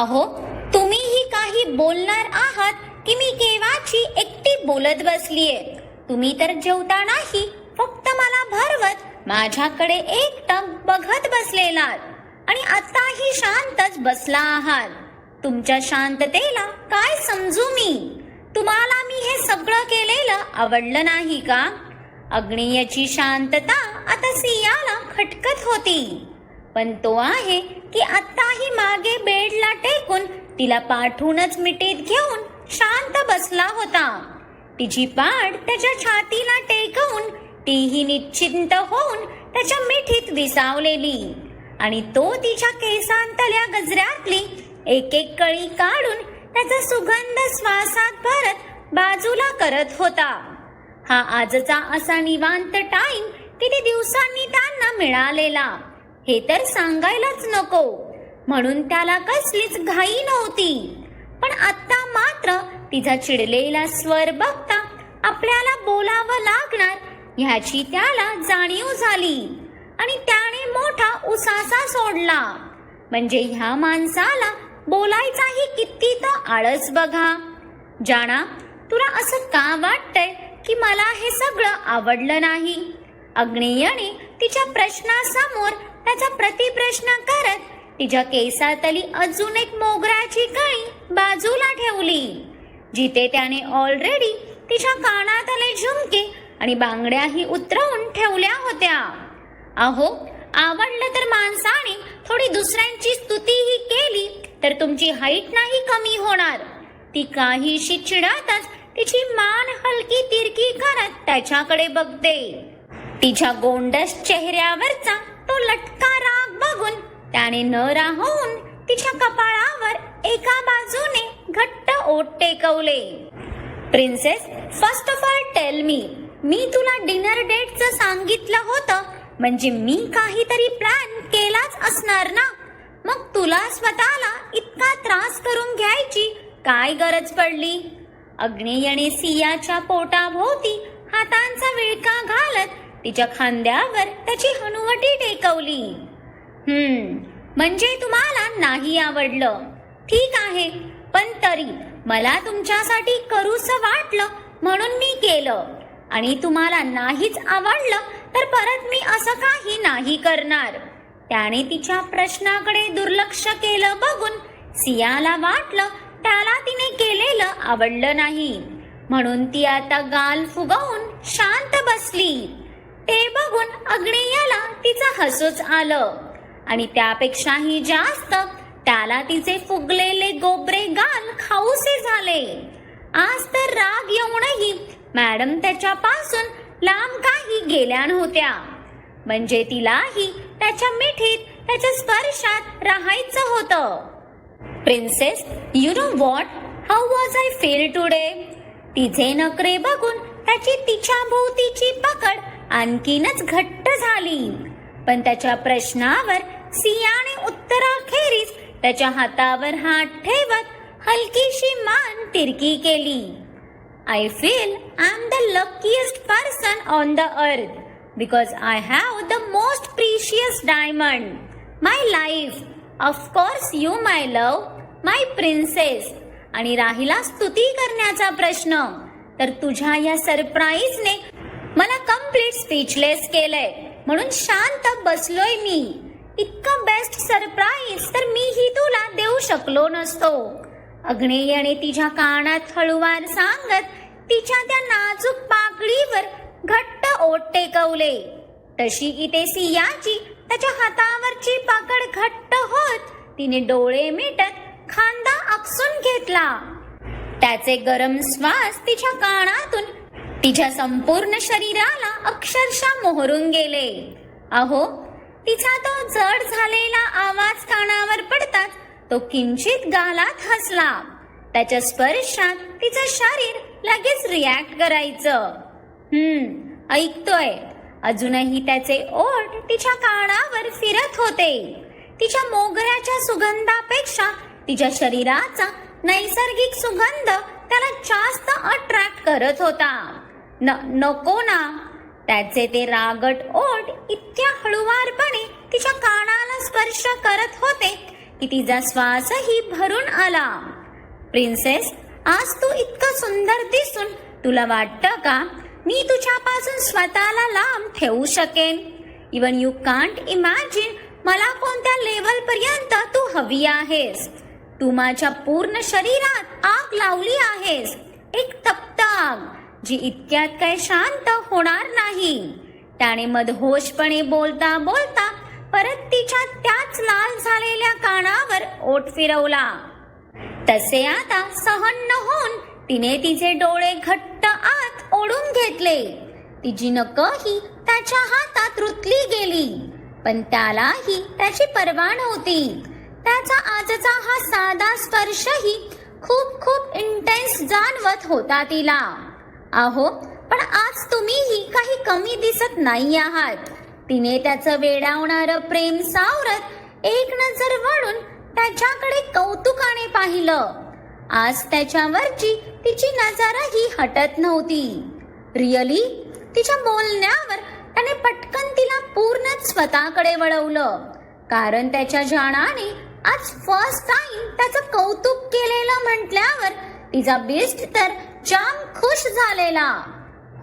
अहो, तुम्हीही काही बोलणार आहात की मी केव्हाची एकटी बोलत बसलीये. तुम्ही तर जेवतानाही फक्त मला भरवत माझ्याकडे एकटक बघत बसलेलात आणि आताही शांतच बसला आहात. तुमच्या शांततेला काय समजू मी? तुम्हाला मी हे सगळं केलेलं आवडलं नाही का? अग्नियाची शांतता आता सियाला खटकत होती, पण तो आहे की आताही मागे बेडला टेकून तिला पाठवूनच मिठीत घेऊन शांत बसला होता. तिची पाठ त्याच्या छातीला टेकवून तीही निश्चिंत होऊन त्याच्या मिठीत विसावलेली आणि तो तिच्या केसांतल्या गजऱ्यातली एक एक कळी काढून त्याचा सुगंध श्वासात भरत बाजूला करत होता. हा आजचा असा निवांत टाइम किती दिवसांनी त्यांना मिळालेला हे तर सांगायलाच नको, म्हणून त्याला कसलीच घाई नव्हती. पण आता मात्र तिचा चिडलेला स्वर बघता आपल्याला बोलावं लागणार ह्याची त्याला जाणीव झाली आणि त्याने मोठा उसासा सोडला. म्हणजे ह्या माणसाला बोलायचाही किती तर आळस बघा. जाणा, तुला असं का वाटतंय की मला हे सगळं आवडलं नाही? अग्नेयने तिच्या प्रश्नासमोर त्याचा प्रतिप्रश्न करत तिच्या केसातली अजून एक मोगऱ्याची कळी बाजूला ठेवली, जिथे त्याने ऑलरेडी तिच्या कानातले झुमके आणि बांगड्याही उतरवून ठेवल्या होत्या. अहो, आवडलं तर माणसाने थोडी दुसऱ्यांची स्तुतीही केली तर तुमची हाईट नाही कमी होणार. ती काहीशी चिडतच तिची मान हलकी तिरकी करत त्याच्याकडे बघते. तिच्या गोंडस चेहऱ्यावरचा तो लटका राग बघून त्याने न राहून तिच्या कपाळावर एका बाजूने घट्ट ओठ टेकवले. Princess, first of all tell me तुला डिनर डेटचं सांगितलं होतं, म्हणजे मी काहीतरी प्लॅन केलाच असणार ना. मग तुला स्वतःला इतका त्रास करून घ्यायची काय गरज पडली? अग्नेयने सियाच्या पोटाभोवती हातांचा विळका घालत तिच्या खांद्यावर त्याची हनुवटी टेकवली. म्हणजे तुम्हाला नाही आवडलं? ठीक आहे, पण तरी मला तुमच्यासाठी करूसं वाटलं म्हणून मी केलं, आणि तुम्हाला नाहीच आवडलं तर परत मी असं काही नाही करणार. त्याने तिच्या प्रश्नाकडे दुर्लक्ष केलं बघून सियाला वाटलं त्याला तिने केलेलं आवडलं नाही, म्हणून ती आता गाल फुगवून शांत बसली. ते बघून अग्नेयाला तिचं हसूच आलं आणि त्यापेक्षाही जास्त त्याला तिचे फुगलेले गोबरे गाल खाऊसे झाले. आज तर राग येऊनही मॅडम त्याच्यापासून लांब काही गेल्या नव्हत्या, म्हणजे तिलाही त्याच्या मिठीत त्याच्या स्पर्शात राहायचं होतं. Princess, you know what, how was I feel today? तिचे नखरे बघून त्याची तिच्या भोवतीची पकड आणखीनच घट्ट झाली, पण त्याच्या प्रश्नावर सियाने उत्तराखेरीस त्याच्या हातावर हात ठेवत हलकीशी मान तिरकी केली. I feel I'm the luckiest person on the earth because I have the most precious diamond, my life. Of course you, my love, my princess. आणि राहिला स्तुती करण्याचा प्रश्न, तर तुझ्या या सरप्राईजने मला कम्प्लीट स्पीचलेस केलंय, म्हणून शांत बसलोय मी. इतकं बेस्ट सरप्राईज तर मीही तुला देऊ शकलो नसतो. अग्नेयने तिच्या कानात हळूवार सांगत तिच्या त्या नाजूक पाकळीवर घट्ट ओठ टेकवले. तशी इथे सियाची त्याच्या हातावरची पकड घट्ट होत तिने डोळे मिटत खांदा आकसून घेतला. त्याचे गरम श्वास तिच्या कानातून तिच्या संपूर्ण शरीराला अक्षरशः मोहरून गेले. अहो, तिचा तो जड झालेला आवाज कानावर पडताच तो किंचित गालात हसला. त्याच्या स्पर्शात तिचं शरीर लगेच रिॲक्ट करायचं. ऐकतोय. अजूनही त्याचे ओठ तिच्या कानावर फिरत होते. तिच्या मोगऱ्याच्या सुगंधापेक्षा तिच्या शरीराचा नैसर्गिक सुगंध त्याला जास्त अट्रॅक्ट करत होता. नको ना. त्याचे ते रागट ओठ इतक्या हळुवारपणे तिच्या कानाला स्पर्श करत होते की तिचा श्वासही भरून आला. प्रिन्सेस, आज तू इतकं सुंदर दिसून तुला वाटतं का मी तुझ्यापासून स्वतःला लांब ठेवू शकेन? इवन यू कांट इमॅजिन मला कोणत्या लेवल पर्यंत तू हवी आहेस. तू माझ्या पूर्ण शरीरात आग लावली आहेस, एक तप्त आग जी इतक्यात काय शांत होणार नाही. त्याने मदहोशपणे बोलता बोलता परत तिच्या त्याच लाल झालेल्या कानावर ओठ फिरवला. तसे आता सहन न होऊन तिने तिचे डोळे घट्ट आत ओढून घेतले. तिची नखही त्याच्या हातात रुतली गेली, पण त्यालाही त्याची पर्वा नव्हती. त्याचा आजचा हा साधा स्पर्शही खूप खूप इंटेन्स जाणवत होता तिला. अहो, पण आज तुम्हीही काही कमी दिसत नाही आहात. तिने त्याचं वेडावणारं प्रेम सावरत एक नजर वळून त्याच्याकडे कौतुकाने पाहिलं. आज त्याच्यावरची तिची नजरही हटत नव्हती. रिअली? तिच्या बोलण्यावर त्याने पटकन तिला पूर्णच स्वतःकडे वळवलं, कारण त्याच्या जाणाने आज फर्स्ट टाइम त्याचं कौतुक केलेलं म्हटल्यावर तिचा बेस्ट तर जाम खुश झालेला.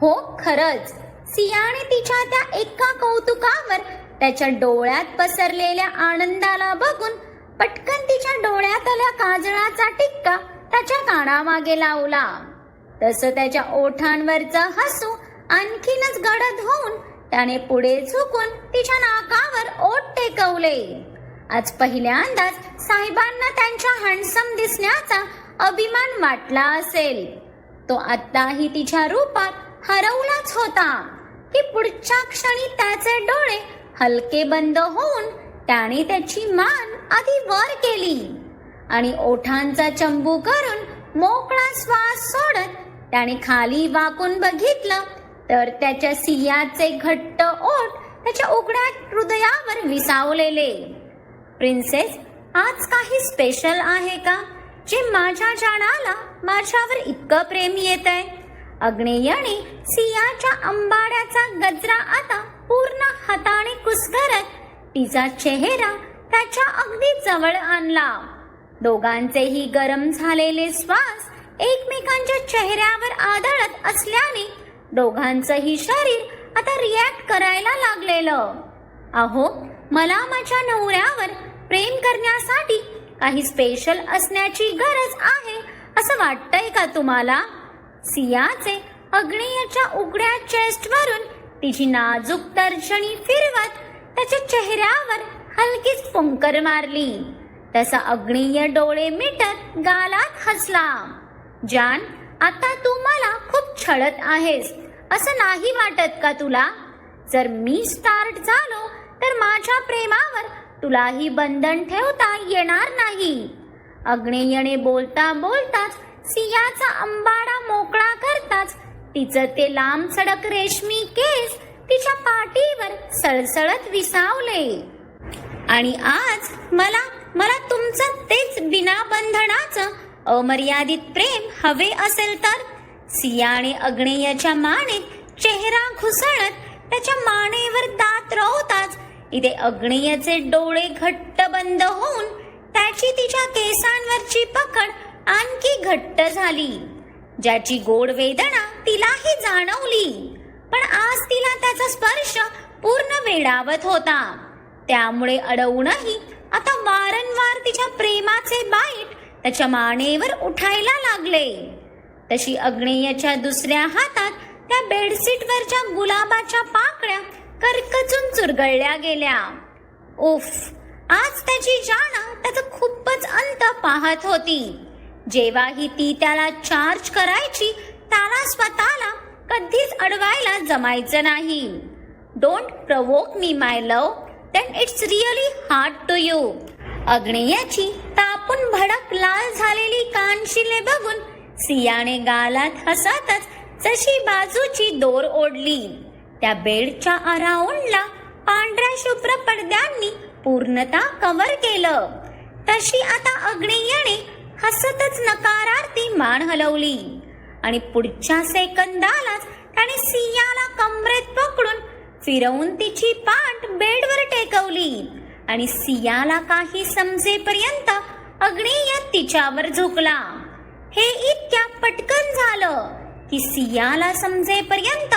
हो, खरंच सियाने तिच्या त्या एका कौतुकावर त्याच्या डोळ्यात पसरलेल्या आनंदाला बघून पटकन तिच्या डोळ्यातल्या काजळाचा टिक्का त्याच्या कानामागे लावला. तसं त्याच्या ओठांवरचं हसू आणखीनच गडद होऊन त्याने पुढे झुकून तिच्या नाकावर ओठ टेकवले. आज पहिल्यांदाच साहेबांना त्यांच्या हँडसम दिसण्याचा अभिमान वाटला असेल. तो आत्ताही तिच्या रूपात हरवलाच होता की पुढच्या क्षणी त्याचे डोळे हलके बंद होऊन त्याने त्याची मान आधी वर केली आणि ओठांचा चंबू करून मोकळा श्वास सोडत त्याने खाली वाकून बघितलं तर त्याच्या सियाचे घट्ट ओठ त्याच्या उघड्या हृदयावर विसावलेले. प्रिन्सेस, आज काही स्पेशल आहे का जे माझ्या जाणाला माझ्यावर इतकं प्रेम येत आहे? अग्नेयने सियाच्या अंबाड्याचा गजरा आता पूर्ण हाताने कुस्करत तिचा चेहरा त्याच्या अगदी जवळ आणला. दोघांचेही गरम झालेले श्वास एकमेकांच्या चेहऱ्यावर आदळत असल्याने दोघांचंही शरीर आता रिॲक्ट करायला लागलेलं. अहो, मला माझ्या नवऱ्यावर प्रेम करण्यासाठी काही स्पेशल असण्याची गरज आहे असं वाटतंय का तुम्हाला? सियाचे अग्नेयच्या उघड्या चेस्टवरून तिची नाजूक तर्जनी फिरवत त्याच्या चेहऱ्यावर हलकीच फुंकर मारली. तसा अग्नेय डोळे मिटत गालात हसला. जान, आता तू मला खूप छळत आहेस असं नाही वाटत का तुला? जर मी स्टार्ट झालो तर माझ्या प्रेमावर तुलाही बंधन ठेवता येणार नाही. अग्नेयने बोलता बोलताच सियाचा अंबाडा मोकळा करताच तिचं ते लांब सडक रेशमी केस तिच्या पाठीवर सळसळत विसावले. आणि आज मला तुमचं तेच बिना बंधनाचं अमर्यादित प्रेम हवे असेल तर? सियाने अग्नेयच्या मानेत चेहरा घुसळत त्याच्या मानेवर दात रोवताच इथे अग्नेयचे डोळे घट्ट बंद होऊन त्याची तिच्या केसांवरची पकड आणखी घट्ट झाली, ज्याची गोड वेदना तिलाही जाणवली. पण आज तिला त्याचा स्पर्श पूर्ण वेडावत होता. त्यामुळे अडवूनही आता वारंवार तिच्या प्रेमाचे बाईट त्याच्या मानेवर उठायला लागले. तशी अग्नेयच्या दुसऱ्या हातात त्या बेडशीटवरच्या गुलाबाच्या पाकळ्या करकचून चुरगळल्या गेल्या. उफ, आज त्याची जाणा त्याचा खूपच अंत पाहत होती. जेव्हाही ती त्याला चार्ज करायची त्याला स्वतःला कधीच अडवायला जमायचं नाही. Don't provoke me my love, then it's really hard to you. अग्नेयाची तापून भडक लाल झालेली कानशिले बघून सियाने गालात हसतच जशी बाजूची दोर ओढली. त्या बेडच्या अराउंडला पांढऱ्या शुभ्र पडद्यांनी पूर्णतः कव्हर केलं. तशी आता अग्नेयने हसतच नकारार्थी मान हलवली आणि पुढच्या सेकंदालाच त्याने सियाला कमरेत पकडून फिरवून तिची पाठ बेडवर टेकवली आणि सियाला काही समजेपर्यंत अग्नेय तिच्यावर झुकला. हे इतक्या पटकन झालं की सियाला समजेपर्यंत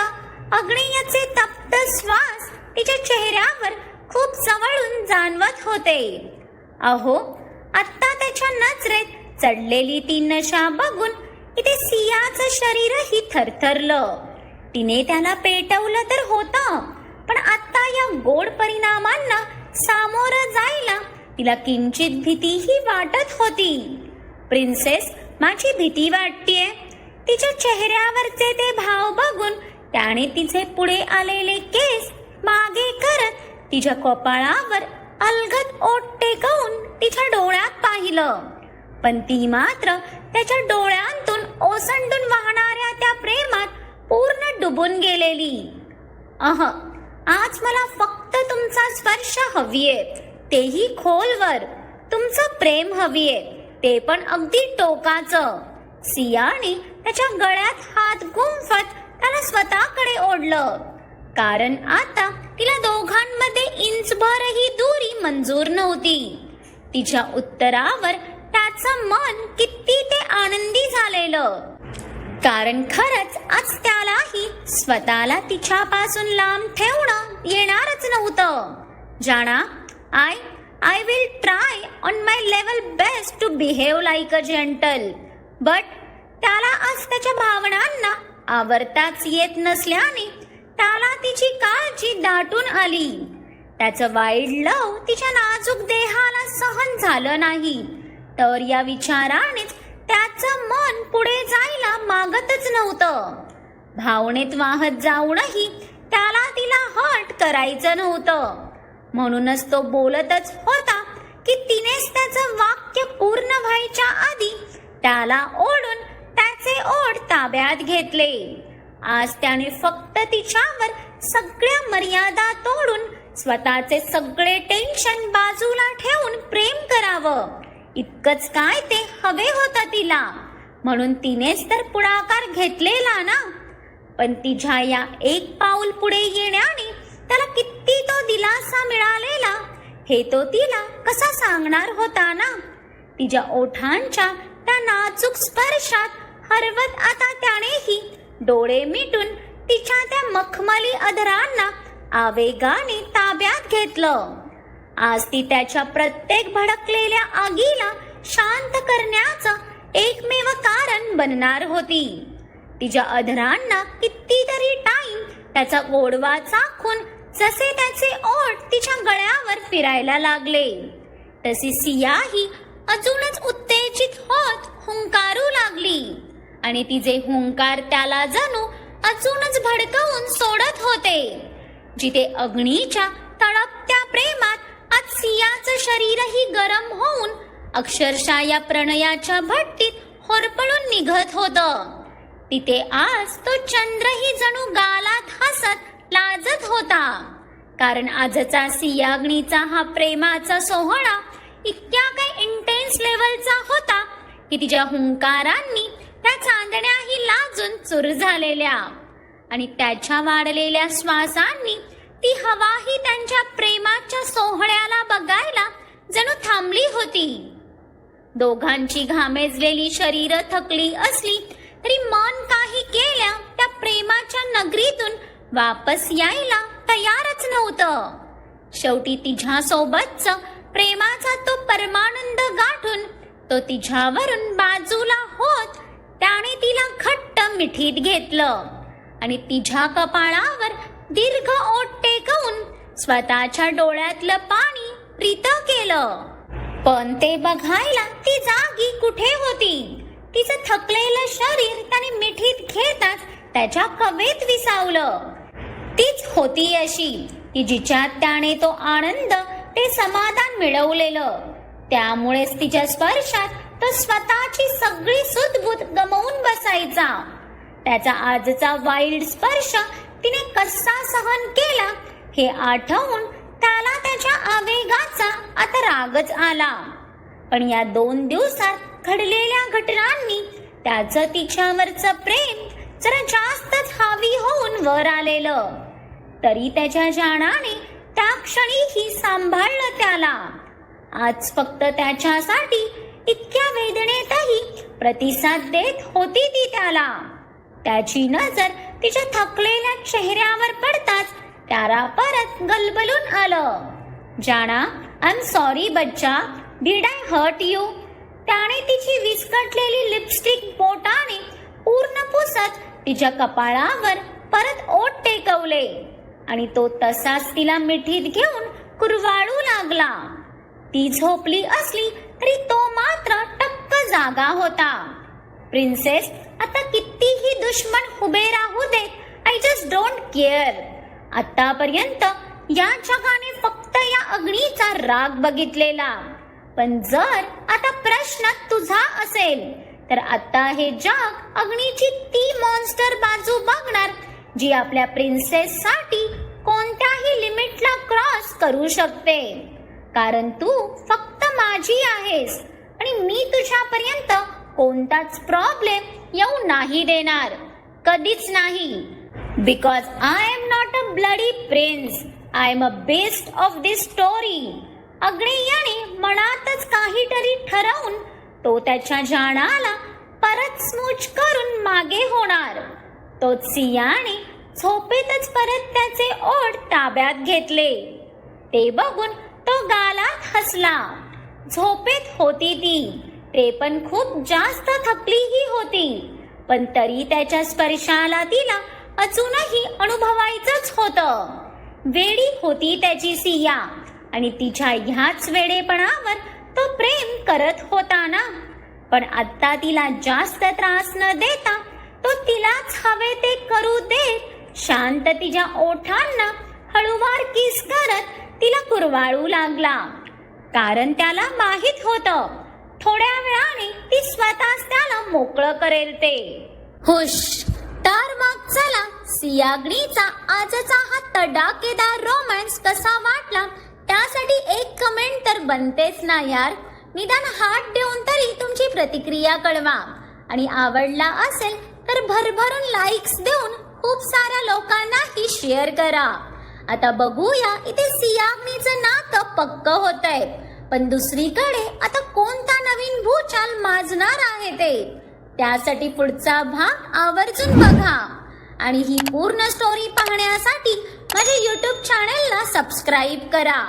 अग्नेयचे तप्त श्वास तिच्या चेहऱ्यावर खूप जवळून जाणवत होते. अहो, आता त्याच्या नजरेत चढलेली ती नशा बघून इथे सियाचं शरीरही थरथरलं. तिने त्याला पेटवलं तर होतं, पण आता या गोड परिणामांना सामोरं जायला तिला किंचित भीतीही वाटत होती. प्रिन्सेस, माझी भीती वाटतेय. तिच्या चेहऱ्यावरचे ते भाव बघून त्याने तिचे पुढे आलेले केस मागे करत तिच्या कपाळावर अलगद ओठ टेकवून तिच्या डोळ्यात पाहिलं. पण ती मात्र त्याच्या डोळ्यांतून ओसंडून वाहणाऱ्या त्या प्रेमात पूर्ण डुबून गेलेली. आज मला फक्त तुमचा स्पर्श हवीये, तेही खोलवर. तुमचं प्रेम हवीये, ते पण अगदी टोकाचं. सियाने त्याच्या गळ्यात हात गुंफत त्याला स्वतःकडे ओढलं, कारण आता तिला दोघांमध्ये इंचभरही दूरी मंजूर नव्हती. तिच्या उत्तरावर त्याचं मन किती ते आनंदी झालेलं, कारण खरंच आज त्यालाही स्वतःला तिच्यापासून लांब ठेवणं येणारच नव्हतं. जाणा, I will try on my level best to behave like a gentle. But त्याला आज त्याच्या भावनांना आवरताच येत नसल्याने त्याला तिची काळजी दाटून आली. त्याचं वाईल्ड लव तिच्या नाजूक देहाला सहन झालं नाही, तर या विचारानेच त्याचं मन पुढे जायला मागतच नव्हतं. भावनेत वाहत जाऊनही त्याला तिला हट करायचं नव्हतं. म्हणूनच तो बोलतच होता की तिनेच त्याचं वाक्य पूर्ण व्हायच्या आधी त्याला ओढून त्याचे ओठ ताब्यात घेतले. आज त्याने फक्त तिच्यावर सगळ्या मर्यादा तोडून स्वतःचे सगळे टेन्शन बाजूला ठेवून प्रेम करावं, इतकंच काय ते हवे होतं तिला. म्हणून तिनेच तर पुढाकार घेतलेला ना. पण तिच्या या एक पाऊल पुढे येण्याने त्याला किती तो दिलासा मिळालेला हे तो तिला कसा सांगणार होता ना. तिच्या ओठांच्या त्या नाजूक स्पर्शात हरवत आता त्यानेही डोळे मिटून तिच्या त्या मखमली अधरांना आवेगाने ताब्यात घेतलं. आज ती त्याच्या प्रत्येक भडकलेल्या आगीला शांत करण्याचं एकमेव कारण बनणार होती. तिच्या अधरांना कितीतरी टाइम त्याचा गोडवा चाखून जसे त्याचे ओठ तिच्या गळ्यावर फिरायला लागले, तशी सियाही अजूनच उत्तेजित होत हुंकारू लागली. आणि तिचे हुंकार त्याला जणू अजूनच भडकवून सोडत होते. जिथे अग्नीच्या तळपत्या प्रेमात आज सियाचं शरीरही गरम होऊन अक्षरशः या प्रणयाच्या भट्टीत होरपळून निघत होतं, तिथे आज तो चंद्रही जणू गालात हसत लाजत होता. कारण आजचा सियाग्नीचा हा प्रेमाचा सोहळा इतक्या काही इंटेन्स लेवलचा होता की तिच्या हुंकारांनी त्या चांदण्याही लाजून चूर झालेल्या, आणि त्याच्या वाढलेल्या श्वासांनी ती हवाही त्यांच्या प्रेमाच्या सोहळ्याला बघायला जणू थांबली होती. दोघांची घामेजलेली शरीर थकली असली तरी मन काही केल्या त्या प्रेमाच्या नगरीतून वापस यायला तयारच नव्हतं. शेवटी तिच्यासोबतच प्रेमाचा तो परमानंद गाठून तो तिच्यावरून बाजूला होत त्याने तिला घट्ट मिठीत घेतलं आणि तिच्या कपाळावर दीर्घ ओठ टेकवून स्वतःच्या डोळ्यातलं पाणी प्रीत केलं. पण ते बघायला ती जागी कुठे होती. तिचं थकलेलं शरीर त्याने मिठीत घेताच त्याच्या कवेत विसावलं. तीच होती अशी की जिच्यात त्याने तो आनंद ते समाधान मिळवलेलं. त्यामुळेच तिच्या स्पर्शात तो स्वतःची सगळी सुधबुध गमावून बसायचा. त्याचा आजचा वाईल्ड स्पर्श तिने कसा सहन केला हे आठवून त्याला त्याच्या आवेगाचा आता रागच आला. पण या 2 दिवसात घडलेल्या घटनांनी त्याचं तिच्यावरचं प्रेम जरा जास्तच हावी होऊन वर आलेलं. तरी त्याच्या जाणाने त्या क्षणीही सांभाळलं त्याला. आज फक्त त्याच्यासाठी इतक्या वेदनेतही प्रतिसाद देत होती ती त्याला. त्याची नजर तिच्या थकलेल्या चेहऱ्यावर पडताच त्याला परत गलबलून आलं. जाना, आय एम सॉरी बच्चा, डिड आय हर्ट यू? त्याने तिची विस्कटलेली लिपस्टिक बोटाने पूर्ण पुसत तिच्या कपाळावर परत ओठ टेकवले आणि तो तसाच तिला मिठीत घेऊन कुरवाळू लागला. ती झोपली असली तरी तो मात्र टक्क जागा होता. प्रिन्सेस, आता कितीही दुश्मन उभे राहू दे, आय जस्ट डोंट केअर. आतापर्यंत या जगाने फक्त या अग्नीचा राग बघितलेला, पण जर आता प्रश्न तुझा असेल तर आता हे जग अग्नीची ती मॉन्स्टर बाजू बघणार जी आपल्या प्रिन्सेस साठी कोणत्याही लिमिटला क्रॉस करू शकते. कारण तू फक्त माझी आहेस आणि मी तुझ्यापर्यंत कोणताच प्रॉब्लेम येऊ नाही देणार, कधीच नाही. Because I am not a bloody prince, I am a best of this story. अग्नी याने मनातच काहीतरी ठरवून तो त्याच्या जाणाला परत स्मूच करून मागे होणार. तोच सियाने झोपेतच परत त्याचे ओठ ताब्यात घेतले. ते बघून तो गालात हसला. झोपेत होती ती, ते पण खूप जास्त थकलीही होती, पण तरी त्याच्या स्पर्शाला तिला अजूनही अनुभवायचंच होतं. वेडी होती त्याची सिया आणि तिच्या ह्याच वेडेपणावर तो प्रेम करत होता ना. पण आता तिला जास्त त्रास न देता तो तिलाच हवे ते करू देत शांत तिच्या ओठांना हळूवार किस करत तिला कुरवाळू लागला. कारण त्याला माहित होतं थोड्या वेळाने ती स्वतःच त्याला मोकळं करेल ते. हुश, तर मग चला, सियाग्नीचा आजचा हा तडाखेदार रोमॅन्स कसा वाटला त्यासाठी एक कमेंट तर बनतेच ना यार. निदान हात देऊन तरी तुमची प्रतिक्रिया कळवा आणि आवडला असेल तर भरभरून लाईक्स देऊन खूप साऱ्या लोकांनाही शेअर करा. आता बघूया इथे सियाग्नीचं नातं पक्क होतंय, पण दुसरीकडे आता कोणता नवीन भूचाल माजणार आहे ते त्यासाठी पुढचा भाग आवर्जून बघा आणि ही पूर्ण स्टोरी पाहण्यासाठी माझ्या YouTube चॅनेलला सबस्क्राईब करा.